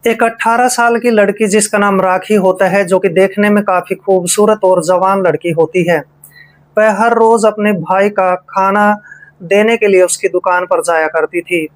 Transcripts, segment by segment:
एक 18 साल की लड़की जिसका नाम राखी होता है, जो कि देखने में काफ़ी खूबसूरत और जवान लड़की होती है। वह हर रोज़ अपने भाई का खाना देने के लिए उसकी दुकान पर जाया करती थी।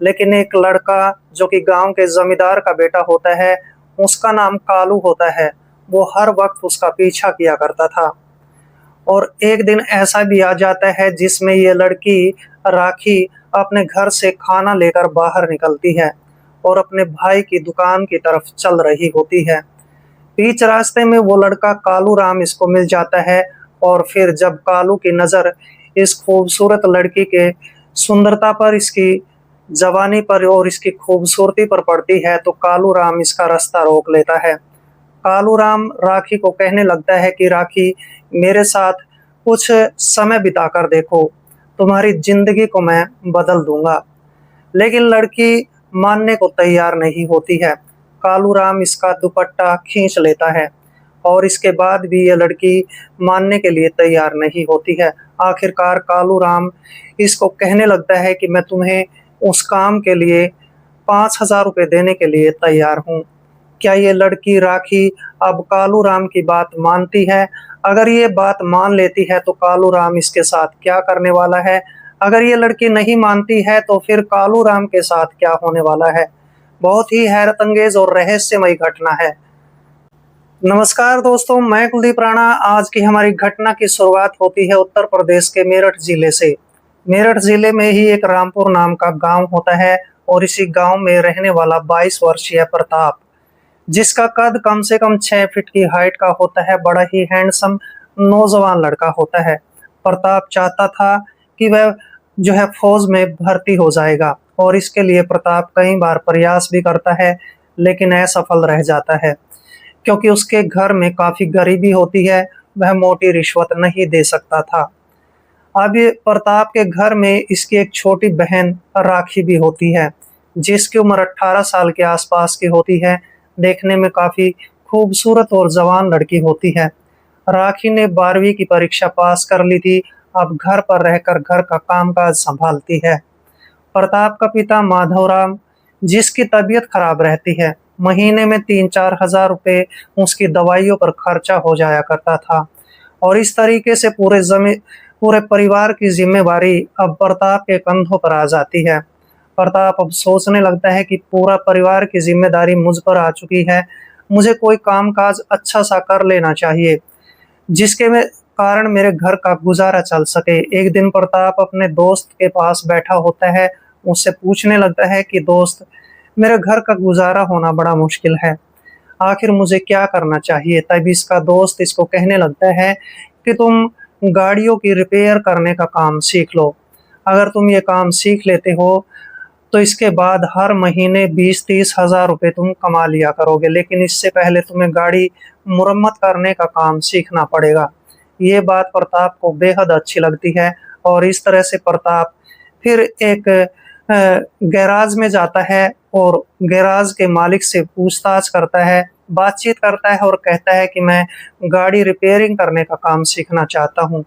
लेकिन एक लड़का जो कि गाँव के ज़मींदार का बेटा होता है, उसका नाम कालू होता है, वो हर वक़्त उसका पीछा किया करता था। और एक दिन ऐसा भी आ जाता है जिसमें ये लड़की राखी अपने घर से खाना लेकर बाहर निकलती है और अपने भाई की दुकान की तरफ चल रही होती है। बीच रास्ते में वो लड़का कालू राम इसको मिल जाता है और फिर जब कालू की नज़र इस खूबसूरत लड़की के सुंदरता पर, इसकी जवानी पर और इसकी खूबसूरती पर पड़ती है, तो कालू राम इसका रास्ता रोक लेता है। कालू राम राखी को कहने लगता है कि राखी, मेरे साथ कुछ समय बिताकर देखो, तुम्हारी जिंदगी को मैं बदल दूंगा। लेकिन लड़की मानने को तैयार नहीं होती है। कालू राम इसका दुपट्टा खींच लेता है और इसके बाद भी ये लड़की मानने के लिए तैयार नहीं होती है। आखिरकार कालू राम इसको कहने लगता है कि मैं तुम्हें उस काम के लिए 5,000 रुपये देने के लिए तैयार हूँ। क्या ये लड़की राखी अब कालू राम की बात मानती है? अगर ये बात मान लेती है तो कालू राम इसके साथ क्या करने वाला है? अगर ये लड़की नहीं मानती है तो फिर कालू राम के साथ क्या होने वाला है? बहुत ही हैरतअंगेज और रहस्यमयी घटना है। नमस्कार दोस्तों, मैं कुलदीप राणा। आज की हमारी घटना की शुरुआत होती है उत्तर प्रदेश के मेरठ जिले से। मेरठ जिले में ही एक रामपुर नाम का गांव होता है और इसी गांव में रहने वाला 22 वर्षीय प्रताप, जिसका कद कम से कम 6 फीट की हाइट का होता है, बड़ा ही हैंडसम नौजवान लड़का होता है। प्रताप चाहता था कि वह जो है फौज में भर्ती हो जाएगा और इसके लिए प्रताप कई बार प्रयास भी करता है, लेकिन असफल रह जाता है क्योंकि उसके घर में काफी गरीबी होती है, वह मोटी रिश्वत नहीं दे सकता था। अब ये प्रताप के घर में इसकी एक छोटी बहन राखी भी होती है, जिसकी उम्र 18 साल के आसपास की होती है। देखने में काफी खूबसूरत और जवान लड़की होती है। राखी ने 12वीं की परीक्षा पास कर ली थी, अब घर पर रहकर घर का कामकाज संभालती है। प्रताप का पिता माधवराम, जिसकी तबीयत खराब रहती है, महीने में 3-4 हजार रुपए उसकी दवाइयों पर खर्चा हो जाया करता था और इस तरीके से पूरे परिवार की जिम्मेवारी अब प्रताप के कंधों पर आ जाती है। प्रताप अब सोचने लगता है कि पूरा परिवार की जिम्मेदारी मुझ पर आ चुकी है, मुझे कोई कामकाज अच्छा सा कर लेना चाहिए जिसके में कारण मेरे घर का गुजारा चल सके। एक दिन प्रताप अपने दोस्त के पास बैठा होता है, उससे पूछने लगता है कि दोस्त, मेरे घर का गुजारा होना बड़ा मुश्किल है, आखिर मुझे क्या करना चाहिए? तभी इसका दोस्त इसको कहने लगता है कि तुम गाड़ियों की रिपेयर करने का काम सीख लो। अगर तुम ये काम सीख लेते हो तो इसके बाद हर महीने 20-30 हजार रुपये तुम कमा लिया करोगे, लेकिन इससे पहले तुम्हें गाड़ी मुरम्मत करने का काम सीखना पड़ेगा। ये बात प्रताप को बेहद अच्छी लगती है और इस तरह से प्रताप फिर एक गैराज में जाता है और गैराज के मालिक से पूछताछ करता है, बातचीत करता है और कहता है कि मैं गाड़ी रिपेयरिंग करने का काम सीखना चाहता हूँ।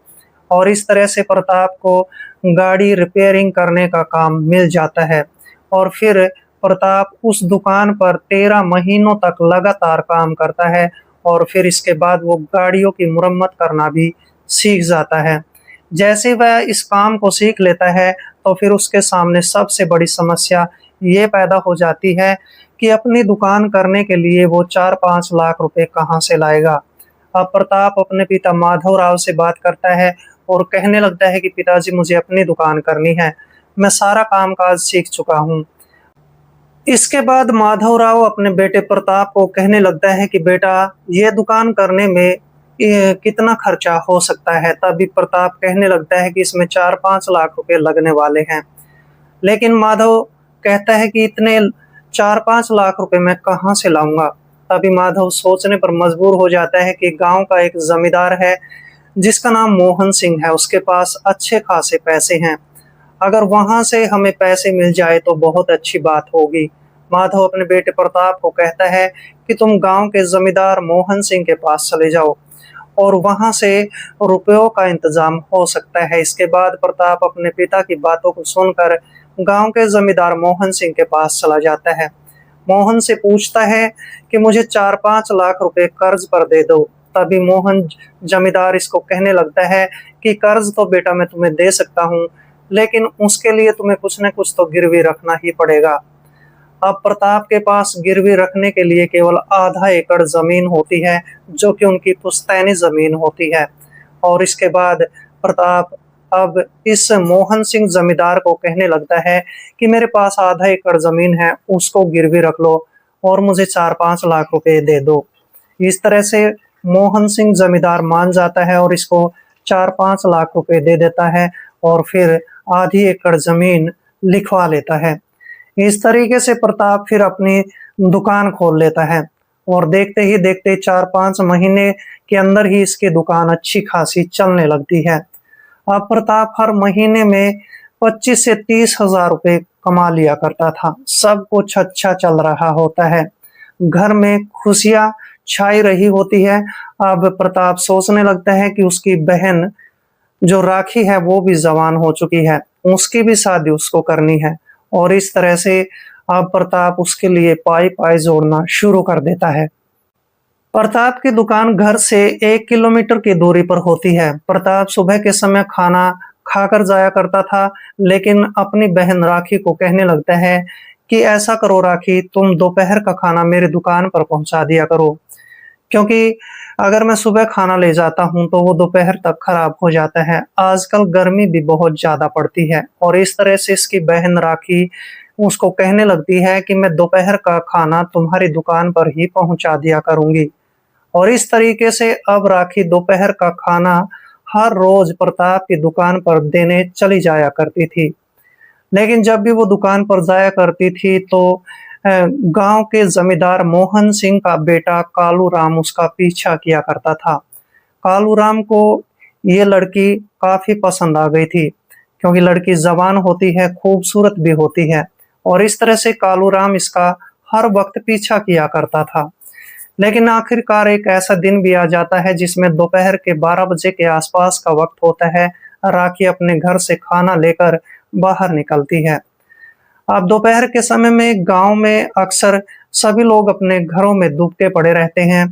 और इस तरह से प्रताप को गाड़ी रिपेयरिंग करने का काम मिल जाता है और फिर प्रताप उस दुकान पर 13 महीनों तक लगातार काम करता है और फिर इसके बाद वो गाड़ियों की मुरम्मत करना भी सीख जाता है। जैसे वह इस काम को सीख लेता है तो फिर उसके सामने सबसे बड़ी समस्या ये पैदा हो जाती है कि अपनी दुकान करने के लिए वो 4-5 लाख रुपए कहाँ से लाएगा। अब प्रताप अपने पिता माधवराव से बात करता है और कहने लगता है कि पिताजी, मुझे अपनी दुकान करनी है, मैं सारा कामकाज सीख चुका हूँ। इसके बाद माधवराव अपने बेटे प्रताप को कहने लगता है कि बेटा, ये दुकान करने में कितना खर्चा हो सकता है? तभी प्रताप कहने लगता है कि इसमें 4-5 लाख रुपए लगने वाले हैं। लेकिन माधव कहता है कि इतने 4-5 लाख रुपए मैं कहाँ से लाऊंगा? तभी माधव सोचने पर मजबूर हो जाता है कि गांव का एक जमींदार है जिसका नाम मोहन सिंह है, उसके पास अच्छे खासे पैसे हैं। अगर वहां से हमें पैसे मिल जाए तो बहुत अच्छी बात होगी। माधव अपने बेटे प्रताप को कहता है कि तुम गांव के जमींदार मोहन सिंह के पास चले जाओ और वहां से रुपयों का इंतजाम हो सकता है। इसके बाद प्रताप अपने पिता की बातों को सुनकर गांव के जमींदार मोहन सिंह के पास चला जाता है। मोहन से पूछता है कि मुझे 4-5 लाख रुपए कर्ज पर दे दो। तभी मोहन जमींदार इसको कहने लगता है कि कर्ज तो बेटा मैं तुम्हें दे सकता हूँ, लेकिन उसके लिए तुम्हें कुछ न कुछ तो गिरवी रखना ही पड़ेगा। अब प्रताप के पास गिरवी रखने के लिए केवल आधा एकड़ जमीन होती है, जो कि उनकी पुश्तैनी जमीन होती है। और इसके बाद प्रताप अब इस मोहन सिंह जमींदार को कहने लगता है कि मेरे पास आधा एकड़ जमीन है, उसको गिरवी रख लो और मुझे 4-5 लाख रुपए दे दो। इस तरह से मोहन सिंह जमींदार मान जाता है और इसको 4-5 लाख रुपए दे देता है और फिर आधी एकड़ जमीन लिखवा लेता है। इस तरीके से प्रताप फिर अपनी दुकान खोल लेता है और देखते ही देखते 4-5 महीने के अंदर ही इसकी दुकान अच्छी खासी चलने लगती है। अब प्रताप हर महीने में 25 से 30 हजार रुपए कमा लिया करता था। सब कुछ अच्छा चल रहा होता है, घर में खुशियां छाई रही होती है। अब प्रताप सोचने लगता है कि उसकी बहन जो राखी है वो भी जवान हो चुकी है, उसकी भी शादी उसको करनी है। और इस तरह से अब प्रताप उसके लिए पाई पाई जोड़ना शुरू कर देता है। प्रताप की दुकान घर से 1 किलोमीटर की दूरी पर होती है। प्रताप सुबह के समय खाना खाकर जाया करता था, लेकिन अपनी बहन राखी को कहने लगता है कि ऐसा करो राखी, तुम दोपहर का खाना मेरी दुकान पर पहुंचा दिया करो, क्योंकि अगर मैं सुबह खाना ले जाता हूं तो वो दोपहर तक खराब हो जाता है। आजकल गर्मी भी बहुत ज्यादा पड़ती है। और इस तरह से इसकी बहन राखी उसको कहने लगती है कि मैं दोपहर का खाना तुम्हारी दुकान पर ही पहुंचा दिया करूंगी। और इस तरीके से अब राखी दोपहर का खाना हर रोज प्रताप की दुकान पर देने चली जाया करती थी। लेकिन जब भी वो दुकान पर जाया करती थी तो गांव के जमींदार मोहन सिंह का बेटा कालू राम उसका पीछा किया करता था। कालू राम को ये लड़की काफी पसंद आ गई थी, क्योंकि लड़की जवान होती है, खूबसूरत भी होती है। और इस तरह से कालू राम इसका हर वक्त पीछा किया करता था। लेकिन आखिरकार एक ऐसा दिन भी आ जाता है जिसमें दोपहर के 12 बजे के आसपास का वक्त होता है। राखी अपने घर से खाना लेकर बाहर निकलती है। अब दोपहर के समय में गांव में अक्सर सभी लोग अपने घरों में दुबके पड़े रहते हैं।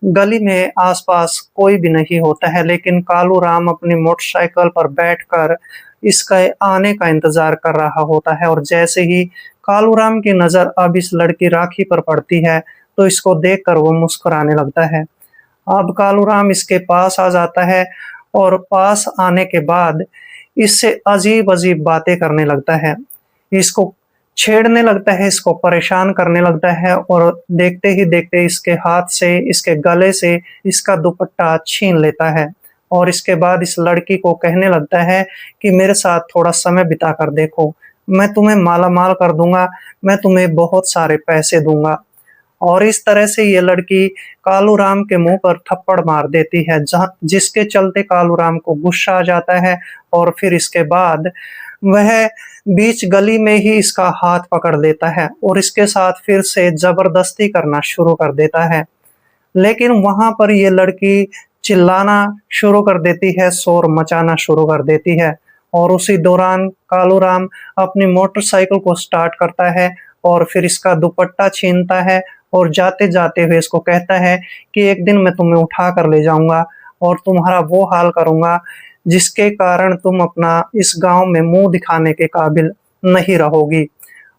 गली में आसपास कोई भी नहीं होता है, लेकिन कालू राम अपनी मोटरसाइकिल पर बैठकर इसके आने का इंतजार कर रहा होता है। और जैसे ही कालू राम की नजर अब इस लड़की राखी पर पड़ती है तो इसको देखकर वो मुस्कुराने लगता है। अब कालू राम इसके पास आ जाता है और पास आने के बाद इससे अजीब अजीब बातें करने लगता है, इसको छेड़ने लगता है, इसको परेशान करने लगता है। और देखते ही देखते इसके हाथ से, इसके गले से इसका दुपट्टा छीन लेता है। और इसके बाद इस लड़की को कहने लगता है कि मेरे साथ थोड़ा समय बिता कर देखो, मैं तुम्हें माला माल कर दूंगा, मैं तुम्हें बहुत सारे पैसे दूंगा। और इस तरह से ये लड़की कालू राम के मुंह पर थप्पड़ मार देती है, जिसके चलते कालू राम को गुस्सा आ जाता है। और फिर इसके बाद वह बीच गली में ही इसका हाथ पकड़ लेता है और इसके साथ फिर से जबरदस्ती करना शुरू कर देता है। लेकिन वहां पर ये लड़की चिल्लाना शुरू कर देती है, शोर मचाना शुरू कर देती है। और उसी दौरान कालू राम अपनी मोटरसाइकिल को स्टार्ट करता है और फिर इसका दुपट्टा छीनता है और जाते जाते हुए इसको कहता है कि एक दिन मैं तुम्हें उठा कर ले जाऊंगा और तुम्हारा वो हाल करूंगा जिसके कारण तुम अपना इस गांव में मुंह दिखाने के काबिल नहीं रहोगी।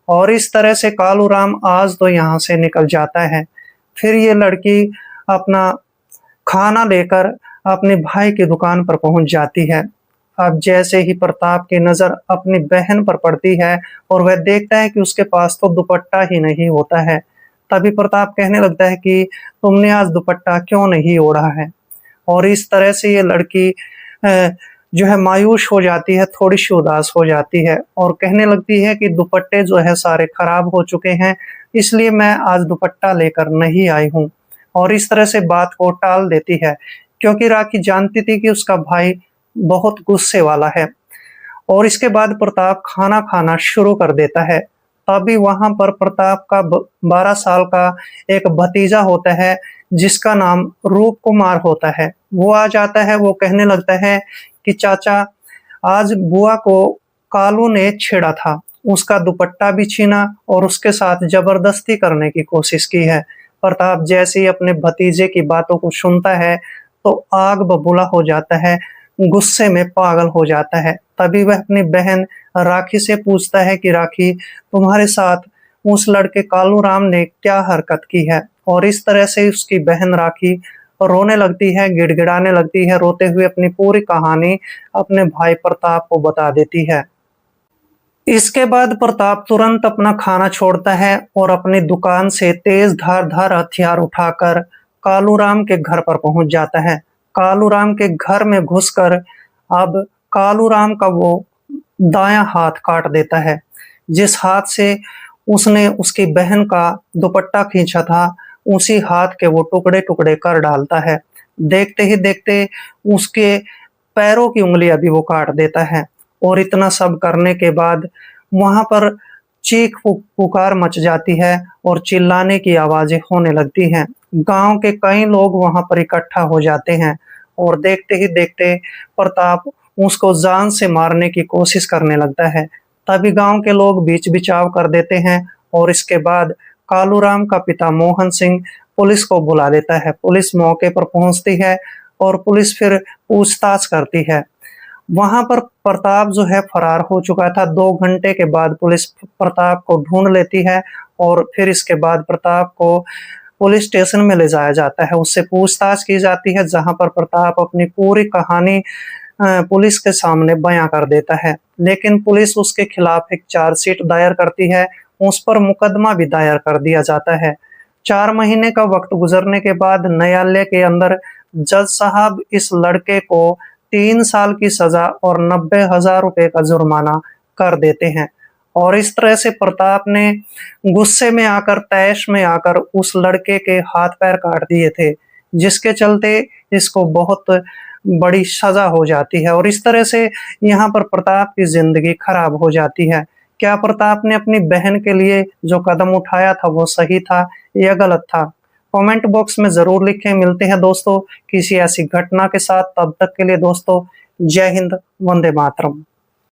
और इस तरह से कालू राम आज तो यहाँ से निकल जाता है। फिर ये लड़की अपना खाना लेकर अपने भाई की दुकान पर पहुंच जाती है। अब जैसे ही प्रताप की नजर अपनी बहन पर पड़ती है और वह देखता है कि उसके पास तो दुपट्टा ही नहीं होता है, तभी प्रताप कहने लगता है कि तुमने आज दुपट्टा क्यों नहीं ओढ़ा है। और इस तरह से ये लड़की जो है मायूस हो जाती है, थोड़ी सी उदास हो जाती है और कहने लगती है कि दुपट्टे जो है सारे खराब हो चुके हैं, इसलिए मैं आज दुपट्टा लेकर नहीं आई हूँ। और इस तरह से बात को टाल देती है, क्योंकि राखी जानती थी कि उसका भाई बहुत गुस्से वाला है। और इसके बाद प्रताप खाना खाना शुरू कर देता है। तभी वहां पर प्रताप का 12 साल का एक भतीजा होता है जिसका नाम रूप कुमार होता है। वो आ जाता है, वो कहने लगता है कि चाचा, आज बुआ को कालू ने छेड़ा था उसका दुपट्टा भी छीना और उसके साथ जबरदस्ती करने की कोशिश की है। प्रताप जैसे ही अपने भतीजे की बातों को सुनता है तो आग बबूला हो जाता है, गुस्से में पागल हो जाता है। तभी वह अपनी बहन राखी से पूछता है कि राखी, तुम्हारे साथ उस लड़के कालू राम ने क्या हरकत की है? और इस तरह से उसकी बहन राखी रोने लगती है, गिड़गिड़ाने लगती है, रोते हुए अपनी पूरी कहानी अपने भाई प्रताप को बता देती है। इसके बाद प्रताप तुरंत अपना खाना छोड़ता है और अपनी दुकान से तेज धार हथियार उठाकर कालूराम के घर पर पहुंच जाता है। कालूराम के घर में घुसकर अब कालूराम का वो दायां हाथ काट देता है, जिस हाथ से उसने उसकी बहन का दुपट्टा खींचा था, उसी हाथ के वो टुकड़े टुकड़े कर डालता है। देखते ही देखते उसके पैरों की उंगलियां भी वो काट देता है। और इतना सब करने के बाद वहां पर चीख पुकार मच जाती है और चिल्लाने की आवाजें होने लगती हैं। गांव के कई लोग वहां पर इकट्ठा हो जाते हैं और देखते ही देखते प्रताप उसको जान से मारने की कोशिश करने लगता है। तभी गांव के लोग बीच बिचाव कर देते हैं और इसके बाद कालूराम का पिता मोहन सिंह पुलिस को बुला देता है। पुलिस मौके पर पहुंचती है और पुलिस फिर पूछताछ करती है। वहां पर प्रताप जो है फरार हो चुका था। 2 घंटे के बाद पुलिस प्रताप को ढूंढ लेती है और फिर इसके बाद प्रताप को पुलिस स्टेशन में ले जाया जाता है। उससे पूछताछ की जाती है, जहां पर प्रताप अपनी पूरी कहानी पुलिस के सामने बयां कर देता है। लेकिन पुलिस उसके खिलाफ एक चार्जशीट दायर करती है, उस पर मुकदमा भी दायर कर दिया जाता है। 4 महीने का वक्त गुजरने के बाद न्यायालय के अंदर जज साहब इस लड़के को 3 साल की सजा और 90,000 रुपए का जुर्माना कर देते हैं। और इस तरह से प्रताप ने गुस्से में आकर, तैश में आकर उस लड़के के हाथ पैर काट दिए थे, जिसके चलते इसको बहुत बड़ी सजा हो जाती है। और इस तरह से यहाँ पर प्रताप की जिंदगी खराब हो जाती है। क्या प्रताप ने अपनी बहन के लिए जो कदम उठाया था वो सही था या गलत था? कमेंट बॉक्स में जरूर लिखें। मिलते हैं दोस्तों किसी ऐसी घटना के साथ, तब तक के लिए दोस्तों जय हिंद, वंदे मातरम।